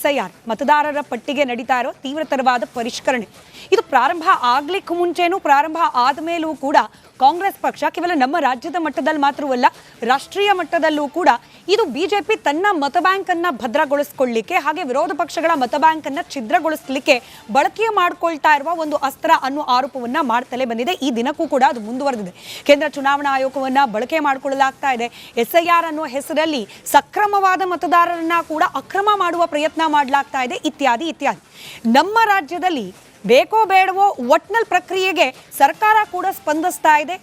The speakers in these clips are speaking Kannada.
SIR ಮತದಾರರ ಪಟ್ಟಿಗೆ ನಡೀತಾ ಇರೋ ತೀವ್ರತರವಾದ ಪರಿಷ್ಕರಣೆ. ಇದು ಪ್ರಾರಂಭ ಆಗ್ಲಿಕ್ಕೆ ಮುಂಚೆನೂ ಪ್ರಾರಂಭ ಆದಮೇಲೂ ಕೂಡ ಕಾಂಗ್ರೆಸ್ ಪಕ್ಷ ಕೇವಲ ನಮ್ಮ ರಾಜ್ಯದ ಮಟ್ಟದಲ್ಲಿ ಮಾತ್ರವಲ್ಲ ರಾಷ್ಟ್ರೀಯ ಮಟ್ಟದಲ್ಲೂ ಕೂಡ ಇದು ಬಿಜೆಪಿ ತನ್ನ ಮತ ಬ್ಯಾಂಕ್ ಅನ್ನು ಭದ್ರಗೊಳಿಸಿಕೊಳ್ಳಲಿಕ್ಕೆ ಹಾಗೆ ವಿರೋಧ ಪಕ್ಷಗಳ ಮತ ಬ್ಯಾಂಕ್ ಅನ್ನು ಛಿದ್ರಗೊಳಿಸಲಿಕ್ಕೆ ಬಳಕೆ ಮಾಡಿಕೊಳ್ತಾ ಇರುವ ಒಂದು ಅಸ್ತ್ರ ಅನ್ನೋ ಆರೋಪವನ್ನ ಮಾಡ್ತಲೇ ಬಂದಿದೆ. ಈ ದಿನಕ್ಕೂ ಕೂಡ ಅದು ಮುಂದುವರೆದಿದೆ. ಕೇಂದ್ರ ಚುನಾವಣಾ ಆಯೋಗವನ್ನ ಬಳಕೆ ಮಾಡಿಕೊಳ್ಳಲಾಗ್ತಾ ಇದೆ. SIR ಅನ್ನೋ ಹೆಸರಲ್ಲಿ ಸಕ್ರಮವಾದ ಮತದಾರರನ್ನ ಕೂಡ ಅಕ್ರಮ ಮಾಡುವ ಪ್ರಯತ್ನ ಮಾಡಲಾಗ್ತಾ ಇದೆ ಇತ್ಯಾದಿ ಇತ್ಯಾದಿ. ನಮ್ಮ ರಾಜ್ಯದಲ್ಲಿ ಬೇಕೋ ಬೇಡವೋ ಒಟ್ನಲ್ಲಿ ಪ್ರಕ್ರಿಯೆಗೆ ಸರ್ಕಾರ ಕೂಡ ಸ್ಪಂದಿಸ್ತಾ ಇದೆ.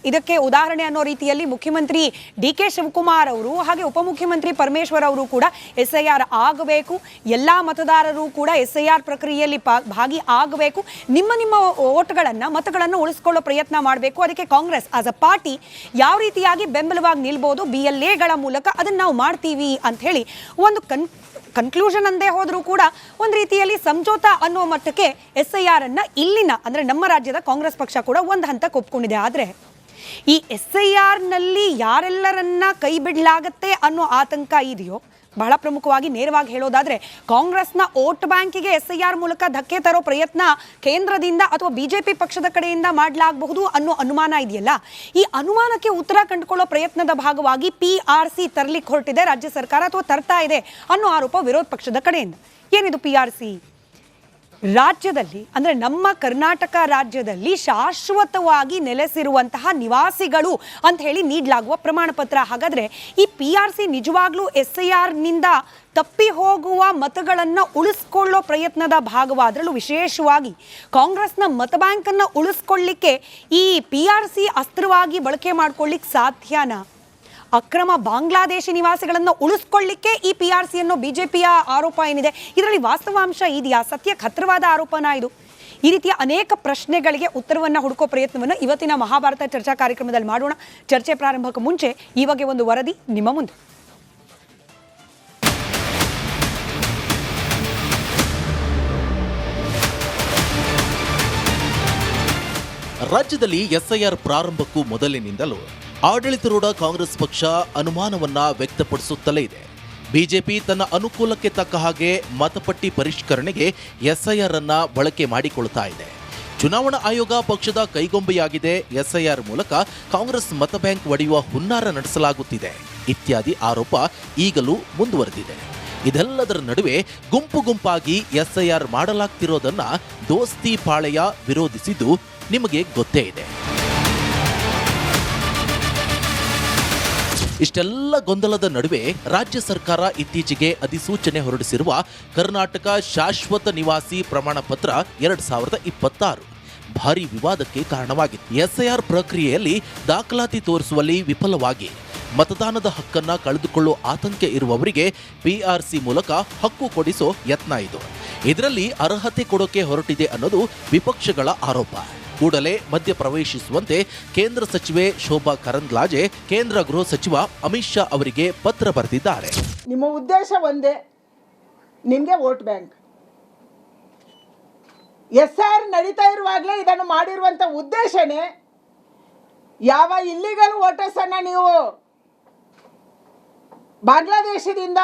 ಇದಕ್ಕೆ ಉದಾಹರಣೆ ಅನ್ನೋ ರೀತಿಯಲ್ಲಿ ಮುಖ್ಯಮಂತ್ರಿ DK ಶಿವಕುಮಾರ್ ಅವರು ಹಾಗೆ ಉಪಮುಖ್ಯಮಂತ್ರಿ ಪರಮೇಶ್ವರ್ ಅವರು ಕೂಡ SIR ಆಗಬೇಕು, ಎಲ್ಲ ಮತದಾರರು ಕೂಡ SIR ಪ್ರಕ್ರಿಯೆಯಲ್ಲಿ ಭಾಗಿ ಆಗಬೇಕು, ನಿಮ್ಮ ಓಟ್ಗಳನ್ನು ಮತಗಳನ್ನು ಉಳಿಸ್ಕೊಳ್ಳೋ ಪ್ರಯತ್ನ ಮಾಡಬೇಕು. ಅದಕ್ಕೆ ಕಾಂಗ್ರೆಸ್ ಆಸ್ ಅ ಪಾರ್ಟಿ ಯಾವ ರೀತಿಯಾಗಿ ಬೆಂಬಲವಾಗಿ ನಿಲ್ಬೋದು, BLAಗಳ ಮೂಲಕ ಅದನ್ನು ನಾವು ಮಾಡ್ತೀವಿ ಅಂತ ಹೇಳಿ ಒಂದು ಕನ್ಕ್ಲೂಷನ್ ಅಂದೇ ಹೋದರೂ ಕೂಡ ಒಂದು ರೀತಿಯಲ್ಲಿ ಸಮझौता ಅನ್ನೋ ಮಟ್ಟಕ್ಕೆ SIR ಅನ್ನ ಇಲ್ಲಿನ ಅಂದರೆ ನಮ್ಮ ರಾಜ್ಯದ ಕಾಂಗ್ರೆಸ್ ಪಕ್ಷ ಕೂಡ ಒಂದು ಹಂತಕ್ಕೆ ಒಪ್ಕೊಂಡಿದೆ. ಆದರೆ ಈ SIR ನಲ್ಲಿ ಯಾರೆಲ್ಲರನ್ನ ಕೈ ಬಿಡಲಾಗತ್ತೆ ಅನ್ನೋ ಆತಂಕ ಇದೆಯೋ, ಬಹಳ ಪ್ರಮುಖವಾಗಿ ನೇರವಾಗಿ ಹೇಳೋದಾದ್ರೆ ಕಾಂಗ್ರೆಸ್ನ ವೋಟ್ ಬ್ಯಾಂಕಿಗೆ SIR ಮೂಲಕ ಧಕ್ಕೆ ತರೋ ಪ್ರಯತ್ನ ಕೇಂದ್ರದಿಂದ ಅಥವಾ BJP ಪಕ್ಷದ ಕಡೆಯಿಂದ ಮಾಡಲಾಗಬಹುದು ಅನ್ನೋ ಅನುಮಾನ ಇದೆಯಲ್ಲ, ಈ ಅನುಮಾನಕ್ಕೆ ಉತ್ತರ ಕಂಡುಕೊಳ್ಳೋ ಪ್ರಯತ್ನದ ಭಾಗವಾಗಿ PRC ತರಲಿಕ್ಕೆ ಹೊರಟಿದೆ ರಾಜ್ಯ ಸರ್ಕಾರ ಅಥವಾ ತರ್ತಾ ಇದೆ ಅನ್ನೋ ಆರೋಪ ವಿರೋಧ ಪಕ್ಷದ ಕಡೆಯಿಂದ. ಏನಿದು PRC? ರಾಜ್ಯದಲ್ಲಿ ಅಂದರೆ ನಮ್ಮ ಕರ್ನಾಟಕ ರಾಜ್ಯದಲ್ಲಿ ಶಾಶ್ವತವಾಗಿ ನೆಲೆಸಿರುವಂತಹ ನಿವಾಸಿಗಳು ಅಂತ ಹೇಳಿ ನೀಡಲಾಗುವ ಪ್ರಮಾಣ ಪತ್ರ. ಹಾಗಾದರೆ ಈ PRC ನಿಜವಾಗ್ಲೂ SIR ನಿಂದ ತಪ್ಪಿ ಹೋಗುವ ಮತಗಳನ್ನು ಉಳಿಸ್ಕೊಳ್ಳೋ ಪ್ರಯತ್ನದ ಭಾಗವಾದ್ರಲ್ಲೂ ವಿಶೇಷವಾಗಿ ಕಾಂಗ್ರೆಸ್ನ ಮತ ಬ್ಯಾಂಕನ್ನು ಉಳಿಸ್ಕೊಳ್ಳಿಕ್ಕೆ ಈ PRC ಅಸ್ತ್ರವಾಗಿ ಬಳಕೆ ಮಾಡ್ಕೊಳ್ಳಿಕ್ಕೆ ಸಾಧ್ಯನಾ? ಅಕ್ರಮ ಬಾಂಗ್ಲಾದೇಶಿ ನಿವಾಸಿಗಳನ್ನು ಉಳಿಸ್ಕೊಳ್ಳಿಕ್ಕೆ ಈ PRC ಅನ್ನೋ BJPಯ ಆರೋಪ ಏನಿದೆ, ಇದರಲ್ಲಿ ವಾಸ್ತವಾಂಶ ಇದೆಯಾ? ಸತ್ಯಕ್ಕೆ ಹತ್ತಿರವಾದ ಆರೋಪನಾ ಇದು? ಈ ರೀತಿಯ ಅನೇಕ ಪ್ರಶ್ನೆಗಳಿಗೆ ಉತ್ತರವನ್ನು ಹುಡುಕೋ ಪ್ರಯತ್ನವನ್ನು ಇವತ್ತಿನ ಮಹಾಭಾರತ ಚರ್ಚಾ ಕಾರ್ಯಕ್ರಮದಲ್ಲಿ ಮಾಡೋಣ. ಚರ್ಚೆ ಪ್ರಾರಂಭಕ್ಕೆ ಮುಂಚೆ ಈ ಬಗ್ಗೆ ಒಂದು ವರದಿ ನಿಮ್ಮ ಮುಂದೆ. ರಾಜ್ಯದಲ್ಲಿ SIR ಪ್ರಾರಂಭಕ್ಕೂ ಮೊದಲಿನಿಂದಲೂ ಆಡಳಿತಾರೂಢ ಕಾಂಗ್ರೆಸ್ ಪಕ್ಷ ಅನುಮಾನವನ್ನ ವ್ಯಕ್ತಪಡಿಸುತ್ತಲೇ ಇದೆ. ಬಿಜೆಪಿ ತನ್ನ ಅನುಕೂಲಕ್ಕೆ ತಕ್ಕ ಹಾಗೆ ಮತಪಟ್ಟಿ ಪರಿಷ್ಕರಣೆಗೆ SIR ಅನ್ನ ಬಳಕೆ ಮಾಡಿಕೊಳ್ತಾ ಇದೆ. ಚುನಾವಣಾ ಆಯೋಗ ಪಕ್ಷದ ಕೈಗೊಂಬೆಯಾಗಿದೆ. SIR ಮೂಲಕ ಕಾಂಗ್ರೆಸ್ ಮತ ಬ್ಯಾಂಕ್ ಒಡೆಯುವ ಹುನ್ನಾರ ನಡೆಸಲಾಗುತ್ತಿದೆ ಇತ್ಯಾದಿ ಆರೋಪ ಈಗಲೂ ಮುಂದುವರೆದಿದೆ. ಇದೆಲ್ಲದರ ನಡುವೆ ಗುಂಪು ಗುಂಪಾಗಿ SIR ಮಾಡಲಾಗ್ತಿರೋದನ್ನ ದೋಸ್ತಿ ಪಾಳೆಯ ವಿರೋಧಿಸಿದ್ದು ನಿಮಗೆ ಗೊತ್ತೇ ಇದೆ. ಇಷ್ಟೆಲ್ಲ ಗೊಂದಲದ ನಡುವೆ ರಾಜ್ಯ ಸರ್ಕಾರ ಇತ್ತೀಚೆಗೆ ಅಧಿಸೂಚನೆ ಹೊರಡಿಸಿರುವ ಕರ್ನಾಟಕ ಶಾಶ್ವತ ನಿವಾಸಿ ಪ್ರಮಾಣ ಪತ್ರ 2026 ಭಾರಿ ವಿವಾದಕ್ಕೆ ಕಾರಣವಾಗಿತ್ತು. SIR ಪ್ರಕ್ರಿಯೆಯಲ್ಲಿ ದಾಖಲಾತಿ ತೋರಿಸುವಲ್ಲಿ ವಿಫಲವಾಗಿ ಮತದಾನದ ಹಕ್ಕನ್ನ ಕಳೆದುಕೊಳ್ಳುವ ಆತಂಕ ಇರುವವರಿಗೆ PRC ಮೂಲಕ ಹಕ್ಕು ಕೊಡಿಸೋ ಯತ್ನ ಇದು. ಇದರಲ್ಲಿ ಅರ್ಹತೆ ಕೊಡೋಕೆ ಹೊರಟಿದೆ ಅನ್ನೋದು ವಿಪಕ್ಷಗಳ ಆರೋಪ. ಕೂಡಲೇ ಮಧ್ಯ ಪ್ರವೇಶಿಸುವಂತೆ ಕೇಂದ್ರ ಸಚಿವೆ ಶೋಭಾ ಕರಂದ್ಲಾಜೆ ಕೇಂದ್ರ ಗೃಹ ಸಚಿವ ಅಮಿತ್ ಶಾ ಅವರಿಗೆ ಪತ್ರ ಬರೆದಿದ್ದಾರೆ. ನಿಮ್ಮ ಉದ್ದೇಶ ಒಂದೇ, ನಿಮಗೆ ವೋಟ್ ಬ್ಯಾಂಕ್. SIR ನಡೀತಾ ಇರುವಾಗಲೇ ಇದನ್ನು ಮಾಡಿರುವಂಥ ಉದ್ದೇಶನೇ ಯಾವ ಇಲ್ಲಿಗಲ್ ವೋಟರ್ಸ್ ಅನ್ನ ನೀವು ಬಾಂಗ್ಲಾದೇಶದಿಂದ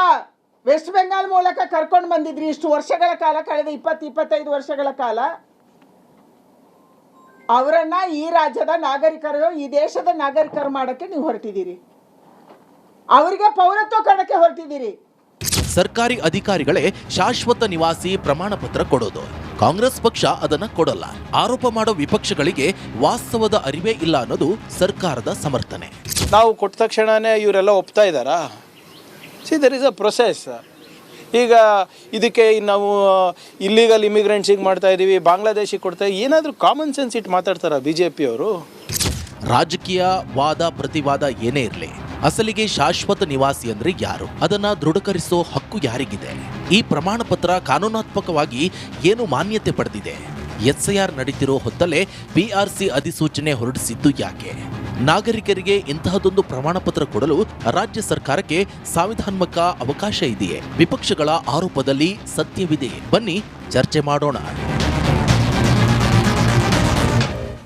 ವೆಸ್ಟ್ ಬೆಂಗಾಲ್ ಮೂಲಕ ಕರ್ಕೊಂಡು ಬಂದಿದ್ರಿ ಇಷ್ಟು ವರ್ಷಗಳ ಕಾಲ, ಕಳೆದ 20-25 ವರ್ಷಗಳ ಕಾಲ, ಅವರನ್ನ ಈ ರಾಜ್ಯದ ನಾಗರಿಕರು, ಈ ದೇಶದ ನಾಗರಿಕರು ಮಾಡೋಕ್ಕೆ ನೀವು ಹೊರಟಿದ್ದೀರಿ, ಅವರಿಗೆ ಪೌರತ್ವ ಕೊಡೋಕ್ಕೆ ಹೊರಟಿದ್ದೀರಿ. ಸರ್ಕಾರಿ ಅಧಿಕಾರಿಗಳೇ ಶಾಶ್ವತ ನಿವಾಸಿ ಪ್ರಮಾಣ ಪತ್ರ ಕೊಡೋದು, ಕಾಂಗ್ರೆಸ್ ಪಕ್ಷ ಅದನ್ನ ಕೊಡಲ್ಲ. ಆರೋಪ ಮಾಡೋ ವಿಪಕ್ಷಗಳಿಗೆ ವಾಸ್ತವದ ಅರಿವೇ ಇಲ್ಲ ಅನ್ನೋದು ಸರ್ಕಾರದ ಸಮರ್ಥನೆ. ನಾವು ಕೊಟ್ಟ ತಕ್ಷಣನೇ ಇವರೆಲ್ಲ ಒಪ್ತಾ ಇದ್ದಾರಾ? There is a process. ಈಗ ಇದಕ್ಕೆ ನಾವು ಇಲ್ಲಿಗಲ್ ಇಮಿಗ್ರೆಂಟ್ಸಿಗೆ ಮಾಡ್ತಾ ಇದ್ದೀವಿ, ಬಾಂಗ್ಲಾದೇಶಿಗೆ ಕೊಡ್ತಾ ಇದ್ದೀವಿ, ಏನಾದರೂ ಕಾಮನ್ ಸೆನ್ಸ್ ಇಟ್ಟು ಮಾತಾಡ್ತಾರ BJP ಅವರು? ರಾಜಕೀಯ ವಾದ ಪ್ರತಿವಾದ ಏನೇ ಇರಲಿ, ಅಸಲಿಗೆ ಶಾಶ್ವತ ನಿವಾಸಿ ಅಂದ್ರೆ ಯಾರು? ಅದನ್ನ ದೃಢೀಕರಿಸೋ ಹಕ್ಕು ಯಾರಿಗಿದೆ? ಈ ಪ್ರಮಾಣ ಪತ್ರ ಕಾನೂನಾತ್ಮಕವಾಗಿ ಏನು ಮಾನ್ಯತೆ ಪಡೆದಿದೆ? SIR ನಡೀತಿರೋ ಹೊತ್ತಲ್ಲೇ PRC ಅಧಿಸೂಚನೆ ಹೊರಡಿಸಿದ್ದು ಯಾಕೆ? ನಾಗರಿಕರಿಗೆ ಇಂತಹದೊಂದು ಪ್ರಮಾಣ ಪತ್ರ ಕೊಡಲು ರಾಜ್ಯ ಸರ್ಕಾರಕ್ಕೆ ಸಂವಿಧಾನಾತ್ಮಕ ಅವಕಾಶ ಇದೆಯೇ? ವಿಪಕ್ಷಗಳ ಆರೋಪದಲ್ಲಿ ಸತ್ಯವಿದೆ. ಬನ್ನಿ ಚರ್ಚೆ ಮಾಡೋಣ.